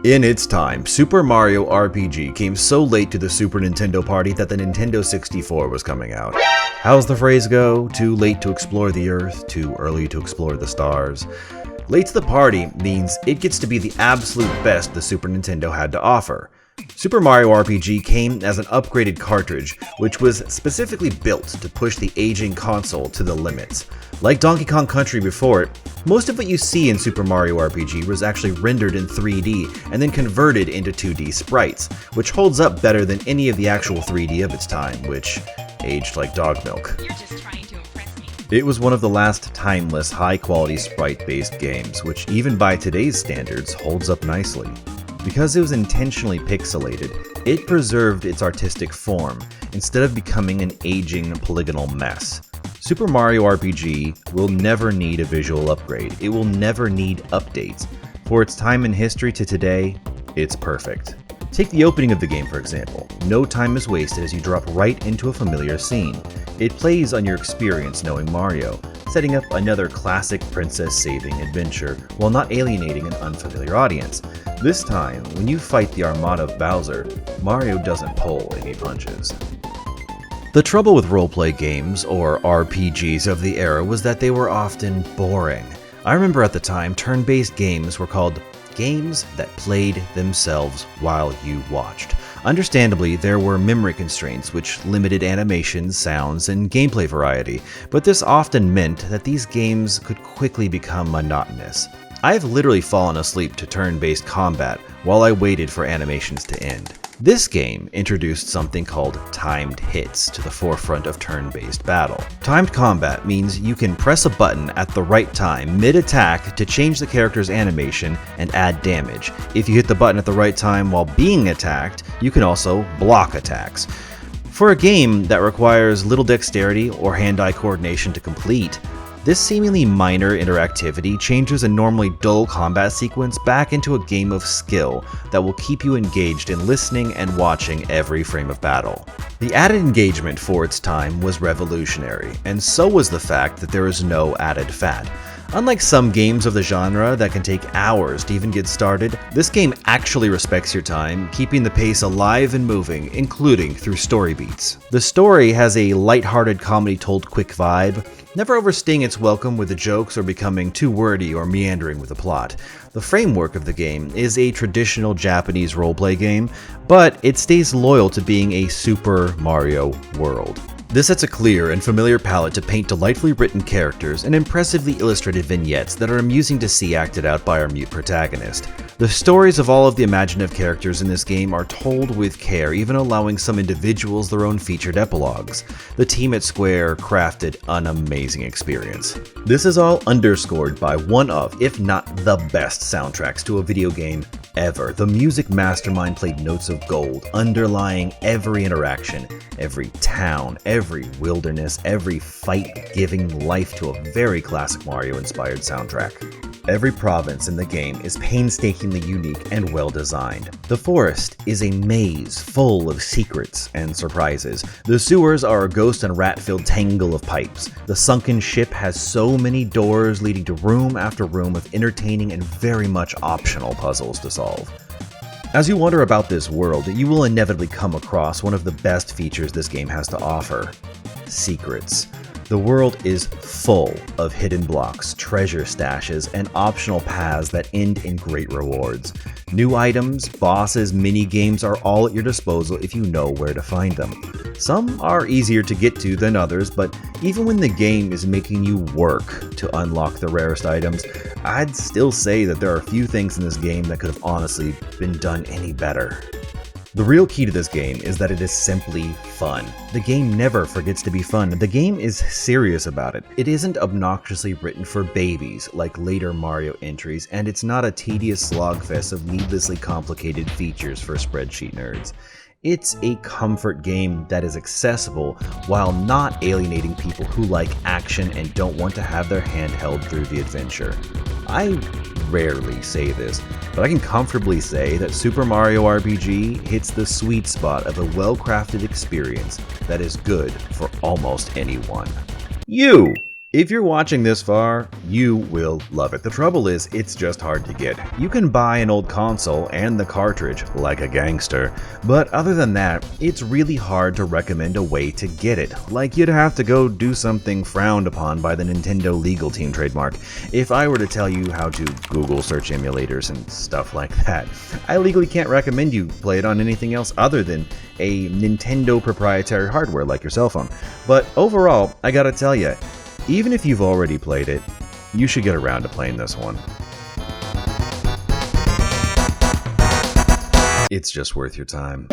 In its time, Super Mario RPG came so late to the Super Nintendo party that the Nintendo 64 was coming out. How's the phrase go? Too late to explore the Earth, too early to explore the stars. Late to the party means it gets to be the absolute best the Super Nintendo had to offer. Super Mario RPG came as an upgraded cartridge, which was specifically built to push the aging console to the limits. Like Donkey Kong Country before it, most of what you see in Super Mario RPG was actually rendered in 3D and then converted into 2D sprites, which holds up better than any of the actual 3D of its time, which aged like dog milk. You're just trying to impress me. It was one of the last timeless, high-quality sprite-based games, which even by today's standards holds up nicely. Because it was intentionally pixelated, it preserved its artistic form, instead of becoming an aging polygonal mess. Super Mario RPG will never need a visual upgrade. It will never need updates. For its time in history to today, it's perfect. Take the opening of the game, for example. No time is wasted as you drop right into a familiar scene. It plays on your experience knowing Mario, setting up another classic princess-saving adventure while not alienating an unfamiliar audience. This time, when you fight the armada of Bowser, Mario doesn't pull any punches. The trouble with roleplay games, or RPGs of the era, was that they were often boring. I remember at the time, turn-based games were called games that played themselves while you watched. Understandably, there were memory constraints which limited animations, sounds, and gameplay variety, but this often meant that these games could quickly become monotonous. I've literally fallen asleep to turn-based combat while I waited for animations to end. This game introduced something called timed hits to the forefront of turn-based battle. Timed combat means you can press a button at the right time mid-attack to change the character's animation and add damage. If you hit the button at the right time while being attacked, you can also block attacks. For a game that requires little dexterity or hand-eye coordination to complete, this seemingly minor interactivity changes a normally dull combat sequence back into a game of skill that will keep you engaged in listening and watching every frame of battle. The added engagement for its time was revolutionary, and so was the fact that there is no added fat. Unlike some games of the genre that can take hours to even get started, this game actually respects your time, keeping the pace alive and moving, including through story beats. The story has a lighthearted comedy told quick vibe, never overstaying its welcome with the jokes or becoming too wordy or meandering with the plot. The framework of the game is a traditional Japanese roleplay game, but it stays loyal to being a Super Mario world. This sets a clear and familiar palette to paint delightfully written characters and impressively illustrated vignettes that are amusing to see acted out by our mute protagonist. The stories of all of the imaginative characters in this game are told with care, even allowing some individuals their own featured epilogues. The team at Square crafted an amazing experience. This is all underscored by one of, if not the best soundtracks to a video game ever. The music mastermind played notes of gold, underlying every interaction, every town, every wilderness, every fight, giving life to a very classic Mario-inspired soundtrack. Every province in the game is painstakingly unique and well designed. The forest is a maze full of secrets and surprises. The sewers are a ghost and rat-filled tangle of pipes. The sunken ship has so many doors leading to room after room of entertaining and very much optional puzzles to solve. As you wonder about this world, you will inevitably come across one of the best features this game has to offer: secrets. The world is full of hidden blocks, treasure stashes, and optional paths that end in great rewards. New items, bosses, mini-games are all at your disposal if you know where to find them. Some are easier to get to than others, but even when the game is making you work to unlock the rarest items, I'd still say that there are few things in this game that could have honestly been done any better. The real key to this game is that it is simply fun. The game never forgets to be fun. The game is serious about it. It isn't obnoxiously written for babies like later Mario entries, and it's not a tedious slogfest of needlessly complicated features for spreadsheet nerds. It's a comfort game that is accessible while not alienating people who like action and don't want to have their hand held through the adventure. I rarely say this, but I can comfortably say that Super Mario RPG hits the sweet spot of a well-crafted experience that is good for almost anyone. You! If you're watching this far, you will love it. The trouble is, it's just hard to get. You can buy an old console and the cartridge like a gangster, but other than that, it's really hard to recommend a way to get it. Like you'd have to go do something frowned upon by the Nintendo legal team trademark. If I were to tell you how to Google search emulators and stuff like that, I legally can't recommend you play it on anything else other than a Nintendo proprietary hardware like your cell phone. But overall, I gotta tell you, even if you've already played it, you should get around to playing this one. It's just worth your time.